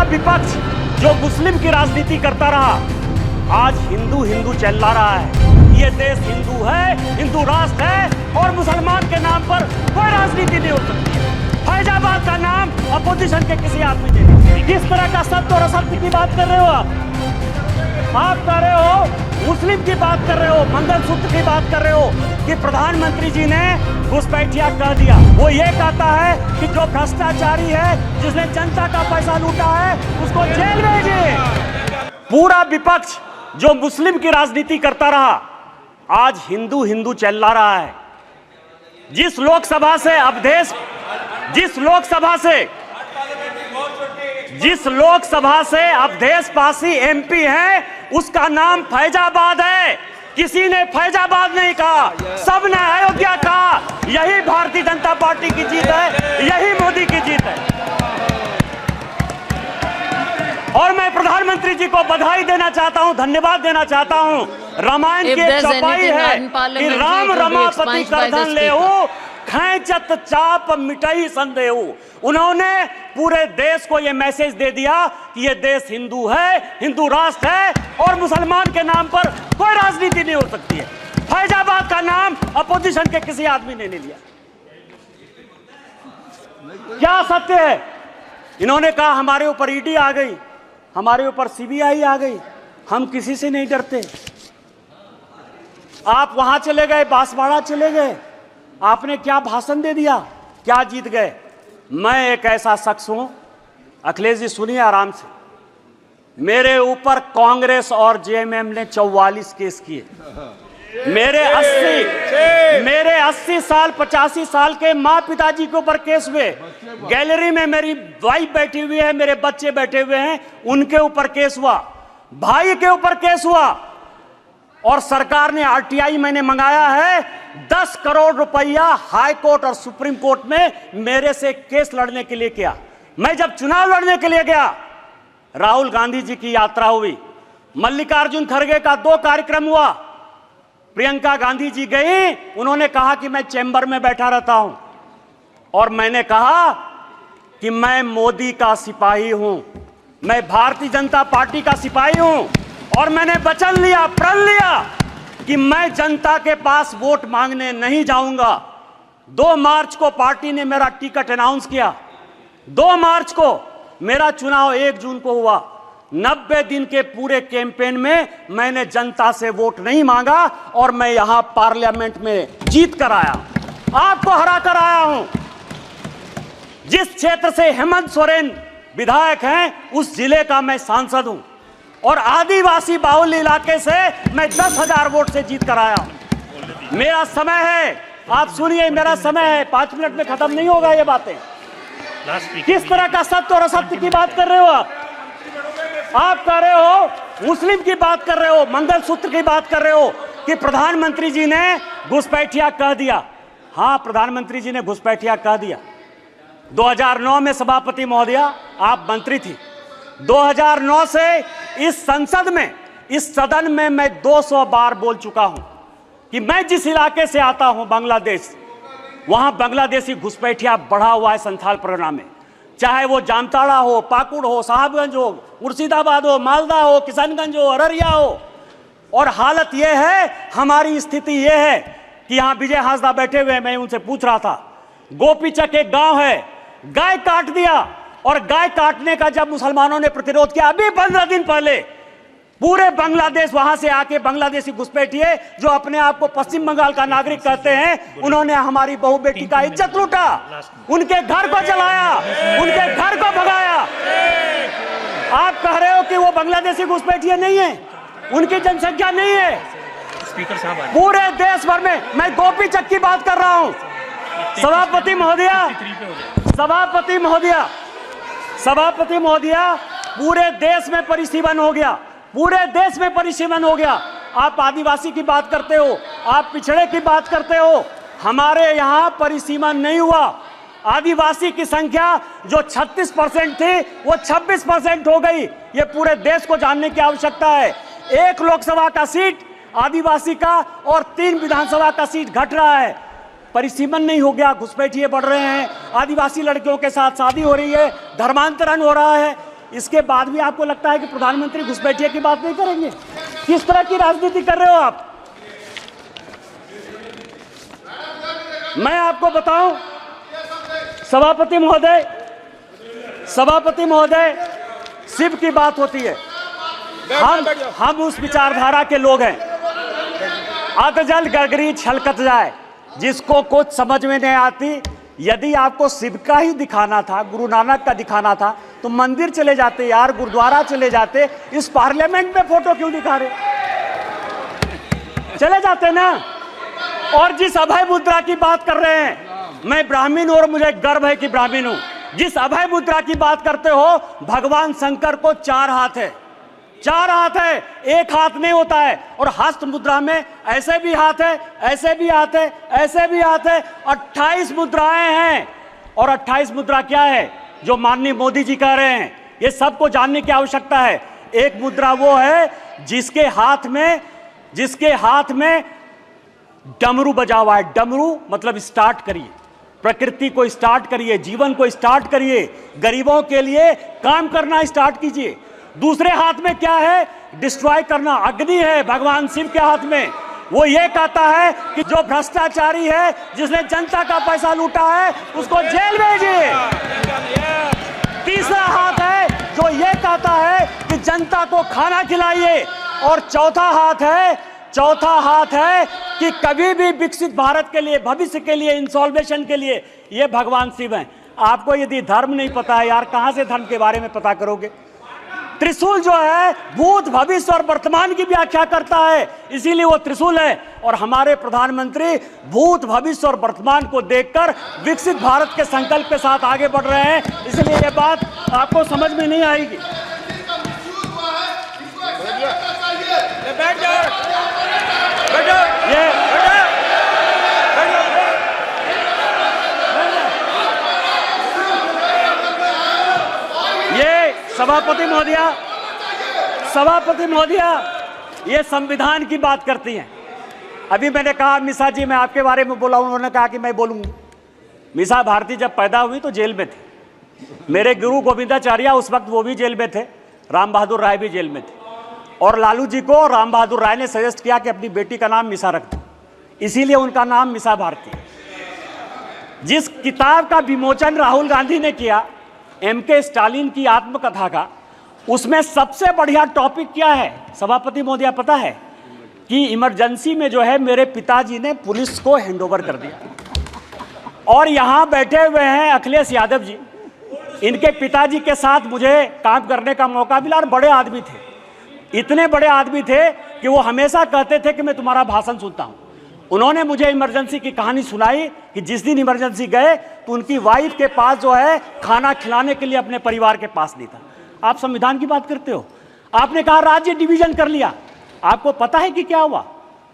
विपक्ष जो मुस्लिम की राजनीति करता रहा, आज हिंदू हिंदू चिल्ला रहा है। ये देश हिंदू है, हिंदू राष्ट्र है और मुसलमान के नाम पर कोई राजनीति नहीं हो सकती। फैजाबाद का नाम अपोजिशन के किसी आदमी ने नहीं। किस तरह का सत्य और असत्य की बात कर रहे हो आप कर रहे हो, मुस्लिम की बात कर रहे हो, मंगलसूत्र की बात कर रहे हो कि प्रधानमंत्री जी ने घुसपैठिया कह दिया। वो ये कहता है कि जो भ्रष्टाचारी है, जिसने जनता का पैसा लूटा है, उसको जेल भेजिए। पूरा विपक्ष जो मुस्लिम की राजनीति करता रहा, आज हिंदू हिंदू चिल्ला रहा है। जिस लोकसभा से अवधेश, जिस लोकसभा से अवधेश पासी एमपी है, उसका नाम फैजाबाद है। किसी ने फैजाबाद नहीं कहा, सबने अयोध्या कहा। यही भारतीय जनता पार्टी की जीत है, यही मोदी की जीत है। और मैं प्रधानमंत्री जी को बधाई देना चाहता हूं, धन्यवाद देना चाहता हूं। रामायण की एक चौपाई है कि राम रमापति करधन लेहु, खैंचत चाप मिटई संदेहु। उन्होंने पूरे देश को यह मैसेज दे दिया कि यह देश हिंदू है, हिंदू राष्ट्र है और मुसलमान के नाम पर कोई राजनीति नहीं हो सकती है। फैजाबाद का नाम अपोजिशन के किसी आदमी ने नहीं लिया। क्या सत्य है? इन्होंने कहा हमारे ऊपर ईडी आ गई, हमारे ऊपर सीबीआई आ गई, हम किसी से नहीं डरते। आप वहां चले गए, बांसवाड़ा चले गए, आपने क्या भाषण दे दिया, क्या जीत गए? मैं एक ऐसा शख्स हूं, अखिलेश जी सुनिए आराम से, मेरे ऊपर कांग्रेस और जेएमएम ने 44 केस किए। मेरे 80 साल 85 साल के माँ पिताजी के ऊपर केस हुए। गैलरी में मेरी वाइफ बैठी हुई है, मेरे बच्चे बैठे हुए हैं, उनके ऊपर केस हुआ, भाई के ऊपर केस हुआ। और सरकार ने आरटीआई मैंने मंगाया है, 10 करोड़ रुपया हाई कोर्ट और सुप्रीम कोर्ट में मेरे से केस लड़ने के लिए किया। मैं जब चुनाव लड़ने के लिए गया, राहुल गांधी जी की यात्रा हुई, मल्लिकार्जुन खड़गे का 2 कार्यक्रम हुआ, प्रियंका गांधी जी गई, उन्होंने कहा कि मैं चैम्बर में बैठा रहता हूं और मैंने कहा कि मैं मोदी का सिपाही हूं, मैं भारतीय जनता पार्टी का सिपाही हूं और मैंने वचन लिया, प्रण लिया कि मैं जनता के पास वोट मांगने नहीं जाऊंगा। 2 मार्च को पार्टी ने मेरा टिकट अनाउंस किया, 2 मार्च को मेरा चुनाव 1 जून को हुआ। 90 दिन के पूरे कैंपेन में मैंने जनता से वोट नहीं मांगा और मैं यहां पार्लियामेंट में जीत कर आया, आपको हरा कर आया हूं। जिस क्षेत्र से हेमंत सोरेन विधायक हैं, उस जिले का मैं सांसद हूं और आदिवासी बाहुल्य इलाके से मैं 10,000 वोट से जीत कर आया हूं। मेरा समय है, आप सुनिए, मेरा समय है, 5 मिनट में खत्म नहीं होगा ये बातें। किस तरह का सत्य और असत्य की बात कर रहे हो आप कर रहे हो, मुस्लिम की बात कर रहे हो, मंगलसूत्र की बात कर रहे हो कि प्रधानमंत्री जी ने घुसपैठिया कह दिया। हां, प्रधानमंत्री जी ने घुसपैठिया कह दिया। 2009 में सभापति महोदया आप मंत्री थी। 2009 से इस संसद में, इस सदन में मैं 200 बार बोल चुका हूं कि मैं जिस इलाके से आता हूं, बांग्लादेश, वहां बांग्लादेशी घुसपैठिया बढ़ा हुआ है संथाल परगना में। चाहे वो जामताड़ा हो, पाकुड़ हो, साहबगंज हो, मुर्शिदाबाद हो, मालदा हो, किशनगंज हो, अररिया हो। और हालत यह है, हमारी स्थिति यह है कि यहां विजय हांसदा बैठे हुए, मैं उनसे पूछ रहा था, गोपीचक एक गांव है, गाय काट दिया और गाय काटने का जब मुसलमानों ने प्रतिरोध किया, अभी 15 दिन पहले पूरे बांग्लादेश वहां से आके बांग्लादेशी घुसपैठिए जो अपने आप को पश्चिम बंगाल का नागरिक कहते हैं, उन्होंने हमारी बहू बेटी का इज्जत लूटा, उनके घर को जलाया, उनके घर को भगाया। आप कह रहे हो कि वो बांग्लादेशी घुसपैठिए नहीं है, उनकी जनसंख्या नहीं है। स्पीकर साहब, पूरे देश भर में, मैं गोपीचक की बात कर रहा हूं। सभापति महोदया, पूरे देश में परिसीमन हो गया, पूरे देश में परिसीमन हो गया। आप आदिवासी की बात करते हो, आप पिछड़े की बात करते हो, हमारे यहां परिसीमन नहीं हुआ। आदिवासी की संख्या जो 36% थी वो 26% हो गई। ये पूरे देश को जानने की आवश्यकता है। 1 लोकसभा का सीट आदिवासी का और 3 विधानसभा का सीट घट रहा है। परिसीमन नहीं हो गया, घुसपैठिए बढ़ रहे हैं, आदिवासी लड़कियों के साथ शादी हो रही है, धर्मांतरण हो रहा है। इसके बाद भी आपको लगता है कि प्रधानमंत्री घुसपैठिया की बात नहीं करेंगे? किस तरह की राजनीति कर रहे हो आप? मैं आपको बताऊं सभापति महोदय, शिव की बात होती है, हम उस विचारधारा के लोग हैं। अधजल गगरी छलकत जाए, जिसको कुछ समझ में नहीं आती। यदि आपको शिव का ही दिखाना था, गुरु नानक का दिखाना था, तो मंदिर चले जाते यार, गुरुद्वारा चले जाते। इस पार्लियामेंट में फोटो क्यों दिखा रहे? चले जाते ना। और जिस अभय मुद्रा की बात कर रहे हैं, मैं ब्राह्मण हूं और मुझे गर्व है कि ब्राह्मण हूं। जिस अभय मुद्रा की बात करते हो, भगवान शंकर को 4 हाथ है, 4 हाथ है, एक हाथ नहीं होता है। और हस्त मुद्रा में ऐसे भी हाथ है, ऐसे भी हाथ है, ऐसे भी हाथ है। 28 मुद्राएं हैं। और 28 मुद्रा क्या है जो माननीय मोदी जी कह रहे हैं, ये सबको जानने की आवश्यकता है। एक मुद्रा वो है जिसके हाथ में डमरू बजा हुआ है। डमरू मतलब स्टार्ट करिए, प्रकृति को स्टार्ट करिए, जीवन को स्टार्ट करिए, गरीबों के लिए काम करना स्टार्ट कीजिए। दूसरे हाथ में क्या है? डिस्ट्रॉय करना। अग्नि है भगवान शिव के हाथ में। वो ये कहता है कि जो भ्रष्टाचारी है, जिसने जनता का पैसा लूटा है, उसको जेल भेजिए। तीसरा हाथ है जो ये कहता है कि जनता को खाना खिलाइए। और चौथा हाथ है कि कभी भी विकसित भारत के लिए, भविष्य के लिए, इंसॉल्वेशन के लिए, ये भगवान शिव हैं। आपको यदि धर्म नहीं पता है यार, कहां से धर्म के बारे में पता करोगे? त्रिशूल जो है भूत, भविष्य और वर्तमान की व्याख्या करता है, इसीलिए वो त्रिशूल है। और हमारे प्रधानमंत्री भूत, भविष्य और वर्तमान को देखकर विकसित भारत के संकल्प के साथ आगे बढ़ रहे हैं। इसलिए ये बात आपको समझ में नहीं आएगी। ये सभापति महोदया ये संविधान की बात करती हैं। अभी मैंने कहा मिसा जी, मैं आपके बारे में बोला, उन्होंने कहा कि मैं बोलूंगा। मिसा भारती जब पैदा हुई तो जेल में थे। मेरे गुरु गोविंदाचार्य उस वक्त वो भी जेल में थे, राम बहादुर राय भी जेल में थे। और लालू जी को राम बहादुर राय ने सजेस्ट किया कि अपनी बेटी का नाम मिसा रख दो, इसीलिए उनका नाम मिसा भारती। जिस किताब का विमोचन राहुल गांधी ने किया, MK स्टालिन की आत्मकथा का, उसमें सबसे बढ़िया टॉपिक क्या है सभापति महोदया पता है? कि इमरजेंसी में जो है मेरे पिताजी ने पुलिस को हैंडओवर कर दिया। और यहां बैठे हुए हैं अखिलेश यादव जी, इनके पिताजी के साथ मुझे काम करने का मौका मिला। और बड़े आदमी थे, इतने बड़े आदमी थे कि वो हमेशा कहते थे कि मैं तुम्हारा भाषण सुनता हूं। उन्होंने मुझे इमरजेंसी की कहानी सुनाई कि जिस दिन इमरजेंसी गए तो उनकी वाइफ के पास जो है खाना खिलाने के लिए अपने परिवार के पास नहीं था। आप संविधान की बात करते हो। आपने कहा राज्य डिवीजन कर लिया। आपको पता है कि क्या हुआ?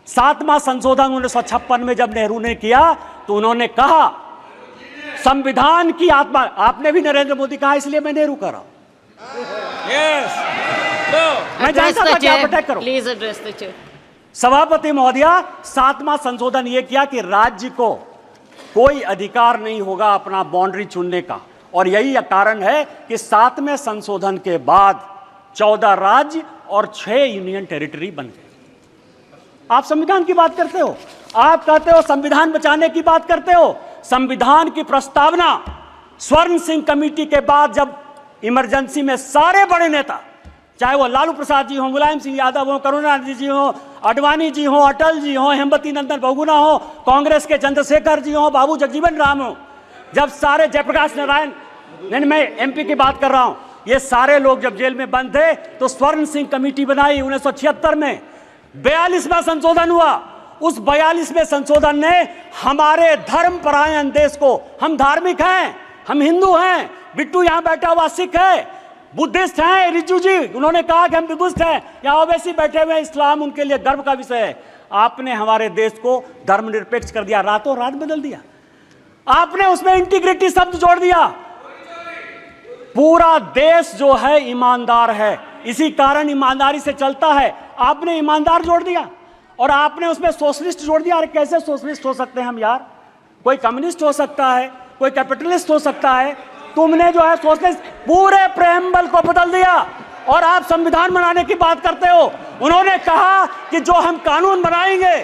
7वां संशोधन 1956 में जब नेहरू ने किया तो उन्होंने कहा संविधान की आत्मा। आपने भी नरेंद्र मोदी कहा, इसलिए मैं नेहरू कर रहा हूं। मैं जानता था कि आप अटैक करो। Please address the chair. सभापति महोदया, 7वां संशोधन यह किया कि राज्य को कोई अधिकार नहीं होगा अपना बाउंड्री चुनने का। और यही कारण है कि 7वें संशोधन के बाद 14 राज्य और 6 यूनियन टेरिटरी बन गए। आप संविधान की बात करते हो, आप कहते हो संविधान बचाने की बात करते हो। संविधान की प्रस्तावना स्वर्ण सिंह कमेटी के बाद जब इमरजेंसी में सारे बड़े नेता, चाहे वो लालू प्रसाद जी हो, मुलायम सिंह यादव हो, करुणानिधि जी हो, अडवाणी जी हो, अटल जी हो, हेमवती नंदन बहुगुणा हो, कांग्रेस के चंद्रशेखर जी हो, बाबू जगजीवन राम हो, जब सारे जयप्रकाश नारायण, मैं MP की बात कर रहा हूं, ये सारे लोग जब जेल में बंद थे तो स्वर्ण सिंह कमेटी बनाई 1976 में। 42वां संशोधन हुआ। उस 42वें संशोधन ने हमारे धर्मपरायण देश को, हम धार्मिक हैं, हम हिंदू हैं, बिट्टू यहां बैठा हुआ सिख है, बुद्धिस्ट हैं, रिजू जी उन्होंने कहा कि हम बुद्धिस्ट हैं, यहाँ ओवैसी बैठे हुए हैं, इस्लाम उनके लिए गर्व का विषय है। आपने हमारे देश को धर्मनिरपेक्ष कर दिया, रातों रात बदल दिया। आपने उसमें इंटीग्रिटी शब्द जोड़ दिया। पूरा देश जो है ईमानदार है, इसी कारण ईमानदारी से चलता है। आपने ईमानदार जोड़ दिया और आपने उसमें सोशलिस्ट जोड़ दिया। अरे कैसे सोशलिस्ट हो सकते हैं हम यार? कोई कम्युनिस्ट हो सकता है, कोई कैपिटलिस्ट हो सकता है, तुमने जो है सोशलिस्ट पूरे प्रेम्बल को बदल दिया और आप संविधान बनाने की बात करते हो। उन्होंने कहा कि जो हम कानून बनाएंगे,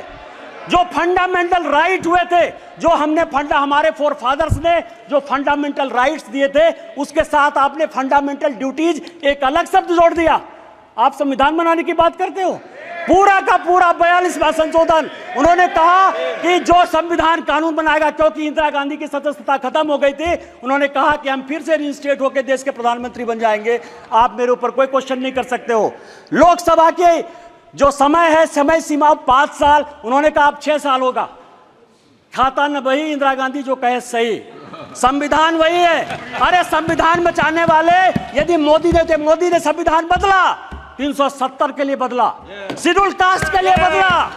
जो फंडामेंटल राइट हुए थे, जो हमने हमारे फोर फादर्स ने जो फंडामेंटल राइट्स दिए थे, उसके साथ आपने फंडामेंटल ड्यूटीज एक अलग शब्द जोड़ दिया। आप संविधान बनाने की बात करते हो। पूरा का पूरा 42वां संशोधन, उन्होंने कहा कि जो संविधान कानून बनाएगा, क्योंकि इंदिरा गांधी की सदस्यता खत्म हो गई थी, उन्होंने कहा कि हम फिर से रिइंस्टेट होकर देश के प्रधानमंत्री बन जाएंगे। आप मेरे ऊपर कोई क्वेश्चन नहीं कर सकते हो। लोकसभा के जो समय है, समय सीमा 5 साल, उन्होंने कहा अब 6 साल होगा। खाता न वही, इंदिरा गांधी जो कहे सही, संविधान वही है। अरे संविधान बचाने वाले यदि मोदी ने संविधान बदला, 370 के लिए बदला, शेड्यूल कास्ट के लिए बदला,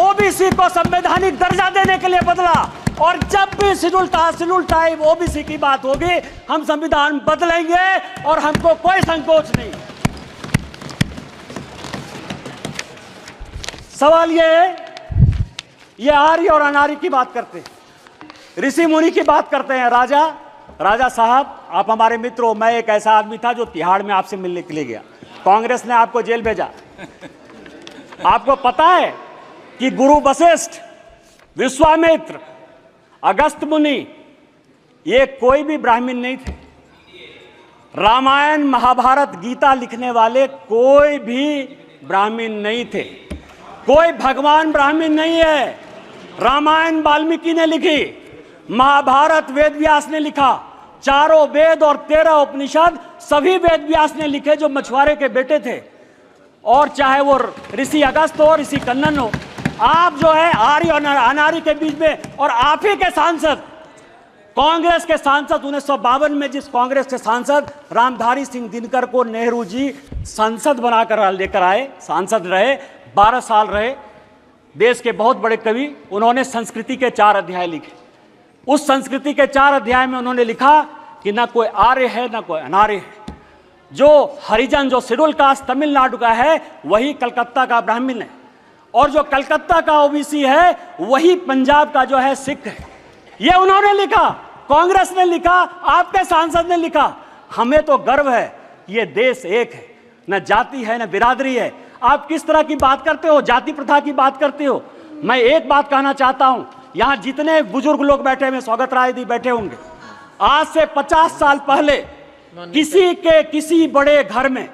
ओबीसी को संवैधानिक दर्जा देने के लिए बदला। और जब भी schedule caste, schedule tribe, OBC की बात होगी, हम संविधान बदलेंगे और हमको कोई संकोच नहीं। सवाल ये आर्य और अनार्य की बात करते हैं, ऋषि मुनि की बात करते हैं। राजा साहब, आप हमारे मित्र हो। मैं एक ऐसा आदमी था जो तिहाड़ में आपसे मिलने के लिए गया, कांग्रेस ने आपको जेल भेजा। आपको पता है कि गुरु वशिष्ठ, विश्वामित्र, अगस्त मुनि, ये कोई भी ब्राह्मण नहीं थे। रामायण, महाभारत, गीता लिखने वाले कोई भी ब्राह्मण नहीं थे। कोई भगवान ब्राह्मण नहीं है। रामायण वाल्मीकि ने लिखी, महाभारत वेद व्यास ने लिखा, चारों वेद और 13 उपनिषद सभी वेद व्यास ने लिखे, जो मछुआरे के बेटे थे। और चाहे वो ऋषि अगस्त हो, ऋषि कन्नन हो, आप जो है आर्य और अनार्य के बीच में। और आप ही के सांसद, कांग्रेस के सांसद, 1952 में जिस कांग्रेस के सांसद रामधारी सिंह दिनकर को नेहरू जी संसद बनाकर लेकर आए, सांसद रहे, 12 साल रहे, देश के बहुत बड़े कवि, उन्होंने संस्कृति के 4 अध्याय लिखे। उस संस्कृति के 4 अध्याय में उन्होंने लिखा कि ना कोई आर्य है ना कोई अनार्य है। जो हरिजन, जो शेड्यूल कास्ट तमिलनाडु का है, वही कलकत्ता का ब्राह्मण है, और जो कलकत्ता का ओबीसी है, वही पंजाब का जो है सिख है। ये उन्होंने लिखा, कांग्रेस ने लिखा, आपके सांसद ने लिखा। हमें तो गर्व है, ये देश एक है, न जाति है न बिरादरी है। आप किस तरह की बात करते हो, जाति प्रथा की बात करते हो। मैं एक बात कहना चाहता हूं, यहां जितने बुजुर्ग लोग बैठे हुए, स्वागत राय जी बैठे होंगे, आज से 50 साल पहले किसी बड़े घर में,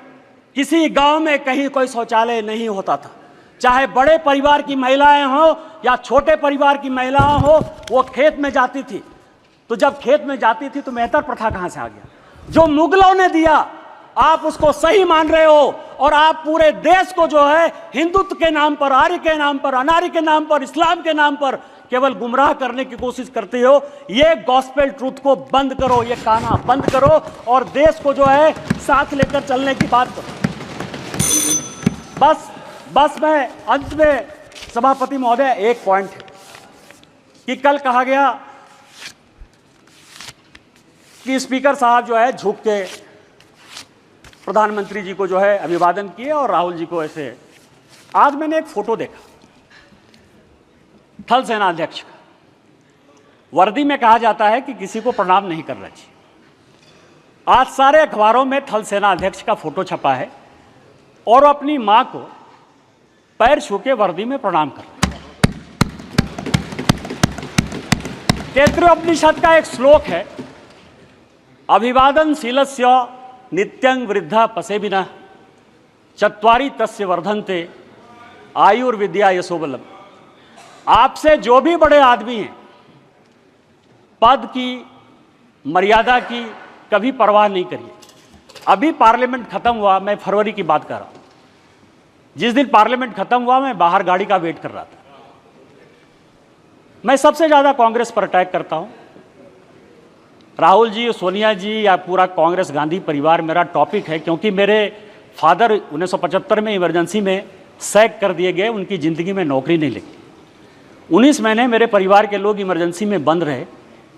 किसी गांव में कहीं कोई शौचालय नहीं होता था। चाहे बड़े परिवार की महिलाएं हो या छोटे परिवार की महिलाएं हो, वो खेत में जाती थी। तो जब खेत में जाती थी तो मेहतर प्रथा कहां से आ गया? जो मुगलों ने दिया, आप उसको सही मान रहे हो, और आप पूरे देश को जो है हिंदुत्व के नाम पर, आर्य के नाम पर, अनार्य के नाम पर, इस्लाम के नाम पर केवल गुमराह करने की कोशिश करते हो। ये गॉस्पेल ट्रूथ को बंद करो, ये कहना बंद करो, और देश को जो है साथ लेकर चलने की बात करो। बस मैं अंत में, सभापति महोदय, एक पॉइंट है कि कल कहा गया कि स्पीकर साहब जो है झुक के प्रधानमंत्री जी को जो है अभिवादन किए और राहुल जी को ऐसे। आज मैंने एक फोटो देखा थल सेना अध्यक्ष का। वर्दी में कहा जाता है कि किसी को प्रणाम नहीं करना चाहिए। आज सारे अखबारों में थल सेना अध्यक्ष का फोटो छपा है और अपनी मां को पैर छू के वर्दी में प्रणाम कर रहे हैं। तैत्तिरीयोपनिषद का एक श्लोक है, अभिवादनशीलस्य नित्यं वृद्धा पसेबिनः चत्वारि तस्य वर्धन्ते आयुर्विद्या यशोबलम। आपसे जो भी बड़े आदमी हैं, पद की, मर्यादा की कभी परवाह नहीं करिए। अभी पार्लियामेंट खत्म हुआ, मैं फरवरी की बात कर रहा हूं। जिस दिन पार्लियामेंट खत्म हुआ, मैं बाहर गाड़ी का वेट कर रहा था। मैं सबसे ज्यादा कांग्रेस पर अटैक करता हूं। राहुल जी, सोनिया जी या पूरा कांग्रेस गांधी परिवार मेरा टॉपिक है, क्योंकि मेरे फादर 1975 में इमरजेंसी में सैक कर दिए गए, उनकी ज़िंदगी में नौकरी नहीं लगी। 19 महीने मेरे परिवार के लोग इमरजेंसी में बंद रहे,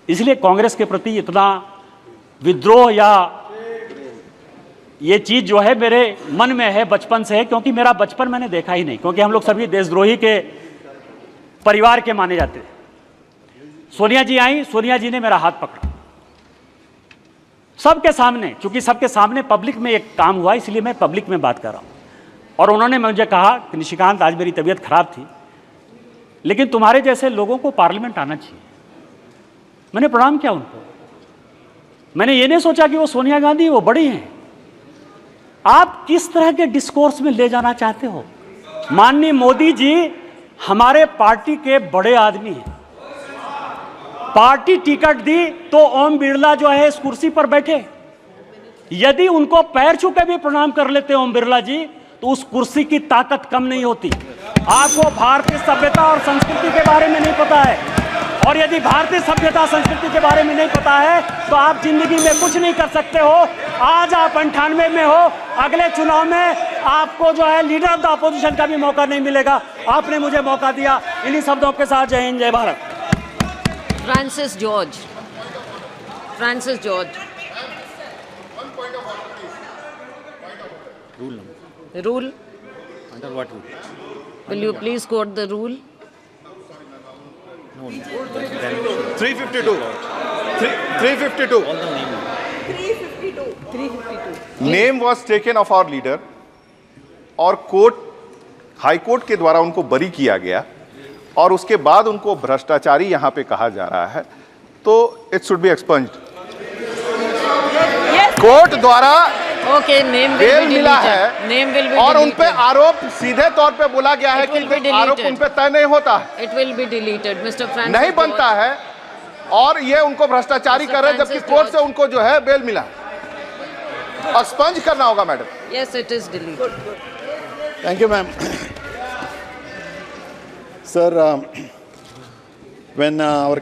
इसलिए कांग्रेस के प्रति इतना विद्रोह या ये चीज़ जो है मेरे मन में है, बचपन से है। क्योंकि मेरा बचपन मैंने देखा ही नहीं, क्योंकि हम लोग सभी देशद्रोही के परिवार के माने जाते थे। सोनिया जी आई, सोनिया जी ने मेरा हाथ पकड़ा, सबके सामने, चूंकि सबके सामने पब्लिक में एक काम हुआ, इसलिए मैं पब्लिक में बात कर रहा हूं। और उन्होंने मुझे कहा कि निशिकांत, आज मेरी तबीयत खराब थी, लेकिन तुम्हारे जैसे लोगों को पार्लियामेंट आना चाहिए। मैंने प्रणाम किया उनको। मैंने ये नहीं सोचा कि वो सोनिया गांधी, वो बड़ी हैं। आप किस तरह के डिस्कोर्स में ले जाना चाहते हो? माननीय मोदी जी हमारे पार्टी के बड़े आदमी हैं। पार्टी टिकट दी तो ओम बिरला जो है इस कुर्सी पर बैठे। यदि उनको पैर छू के भी प्रणाम कर लेते ओम बिरला जी, तो उस कुर्सी की ताकत कम नहीं होती। आपको भारतीय सभ्यता और संस्कृति के बारे में नहीं पता है, और यदि भारतीय सभ्यता संस्कृति के बारे में नहीं पता है तो आप जिंदगी में कुछ नहीं कर सकते हो। आज आप 98 में हो, अगले चुनाव में आपको जो है लीडर ऑफ द अपोजिशन का भी मौका नहीं मिलेगा। आपने मुझे मौका दिया। इन्हीं शब्दों के साथ जय हिंद, जय Bharat. Francis George. Rule? Under what rule? Will you please quote the rule? No. 352. 352. All the name. 352. Name was taken of our leader और कोर्ट, हाई कोर्ट के द्वारा उनको बरी किया गया, और उसके बाद उनको भ्रष्टाचारी यहां पे कहा जा रहा है, तो it should be expunged. Court द्वारा Okay, name will bell be मिला deleted. है Name will be और उन पे deleted. आरोप सीधे तौर पे बोला गया है It will be कि आरोप deleted. उन पे तय नहीं होता है, It will be deleted, Mr. Francis. नहीं बनता George. है, और ये उनको भ्रष्टाचारी Mr. कर रहे हैं, जबकि Francis कोर्ट से George. उनको जो है बेल मिला। एक्सपंज करना होगा madam. Yes, it is deleted. Thank you, ma'am. Sir, when our